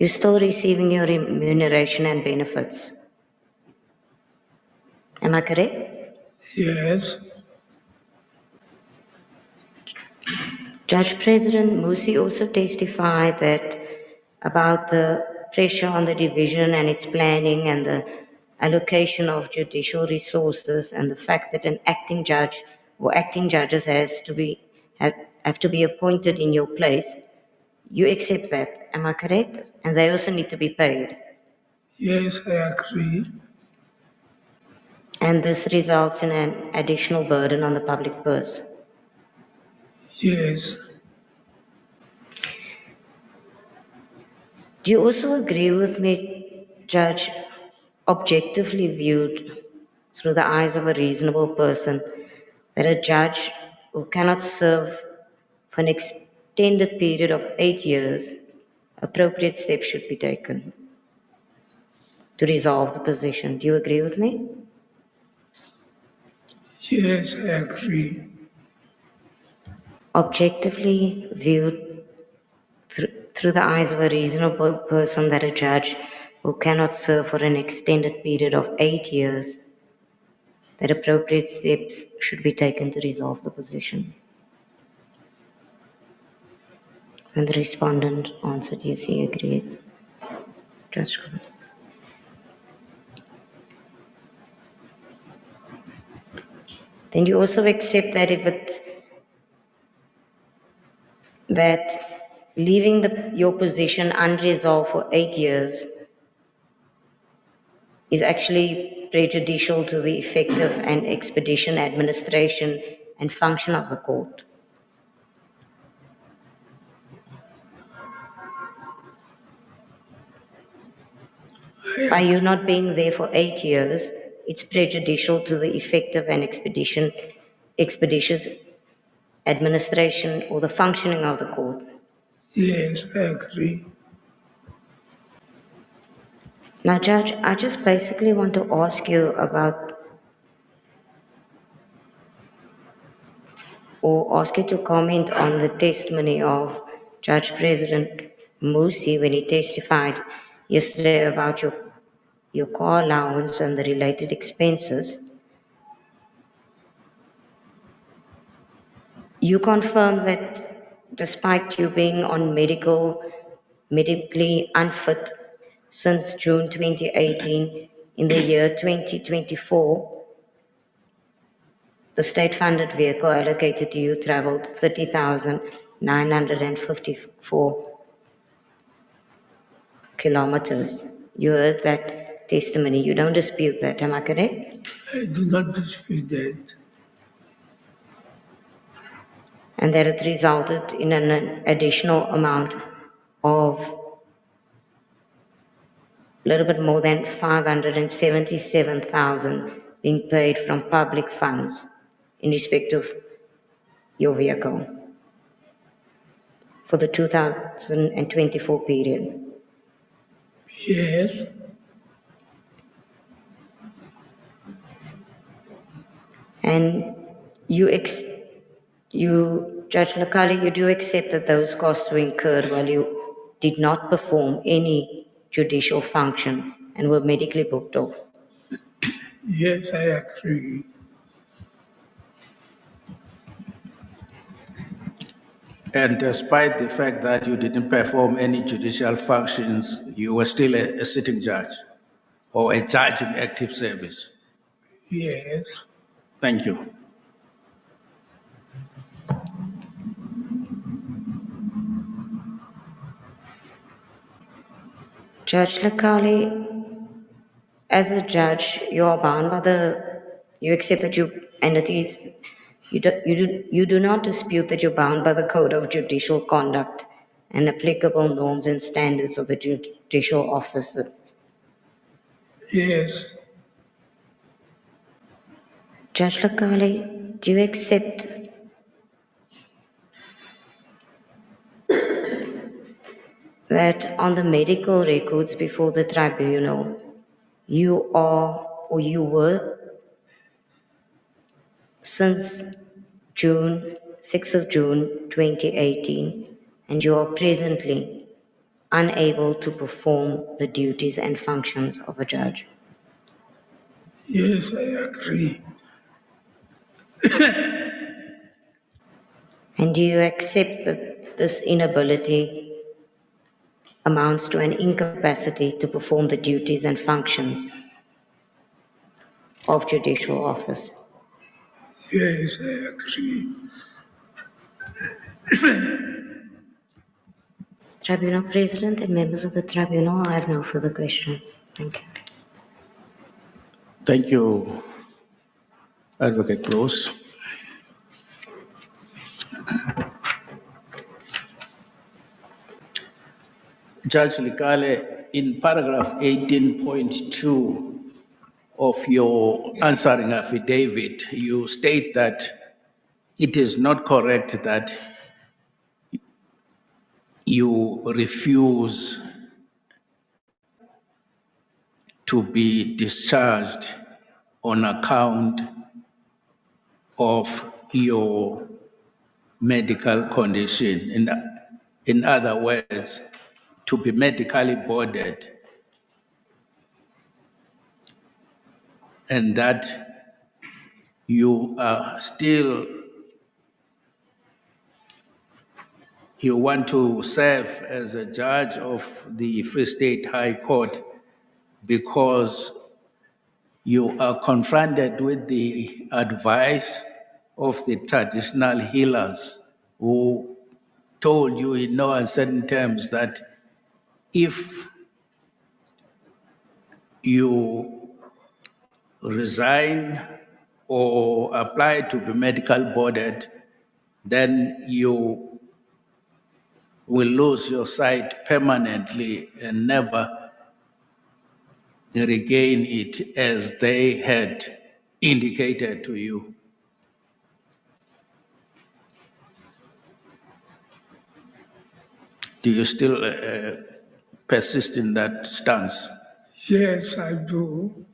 You're still receiving your remuneration and benefits. Am I correct? Yes. Judge President Musi also testified that about the pressure on the division and its planning and the allocation of judicial resources and the fact that an acting judge or acting judges have to be appointed in your place. You accept that, am I correct? And they also need to be paid. Yes, I agree. And this results in an additional burden on the public purse. Yes. Do you also agree with me, Judge, objectively viewed through the eyes of a reasonable person, that a judge who cannot serve for an extended period of 8 years, appropriate steps should be taken to resolve the position? Do you agree with me? Yes, I agree. Objectively viewed through the eyes of a reasonable person, that a judge who cannot serve for an extended period of 8 years, that appropriate steps should be taken to resolve the position. And the respondent answered, yes, he agrees. Just then you also accept that that leaving your position unresolved for 8 years is actually prejudicial to the effective and expeditious administration and function of the court. By you not being there for 8 years, it's prejudicial to the effective and expeditious administration or the functioning of the court. Yes, I agree. Now, Judge, I just basically want to ask you about, or ask you to comment on the testimony of Judge President Musi when he testified yesterday about your car allowance and the related expenses. You confirm that despite you being on medically unfit since June 2018, in the year 2024, the state-funded vehicle allocated to you traveled 30,954 kilometers. You heard that testimony. You don't dispute that, am I correct? I do not dispute that. And that it resulted in an additional amount of a little bit more than 577,000 being paid from public funds in respect of your vehicle for the 2024 period. Yes. And you, Judge Lekale, you do accept that those costs were incurred while you did not perform any judicial function and were medically booked off. Yes, I agree. And despite the fact that you didn't perform any judicial functions, you were still a sitting judge or a judge in active service. Yes. Thank you. Judge Lekale, as a judge, you are bound by you accept that you do not dispute that you're bound by the Code of Judicial Conduct and applicable norms and standards of the judicial officers. Yes. Judge Lekale, do you accept that on the medical records before the tribunal, you are or you were since 6th of June 2018, and you are presently unable to perform the duties and functions of a judge? Yes, I agree. And do you accept that this inability amounts to an incapacity to perform the duties and functions of judicial office? Yes, I agree. Tribunal President and members of the Tribunal, I have no further questions. Thank you. Thank you, Advocate Close. Judge Lekale, in paragraph 18.2 of your answering affidavit, you state that it is not correct that you refuse to be discharged on account of your medical condition. In other words, to be medically boarded, and that you are still, you want to serve as a judge of the Free State High Court because you are confronted with the advice of the traditional healers who told you in no uncertain terms that if you resign or apply to be medical boarded, then you will lose your sight permanently and never regain it as they had indicated to you. Do you still persist in that stance? Yes, I do.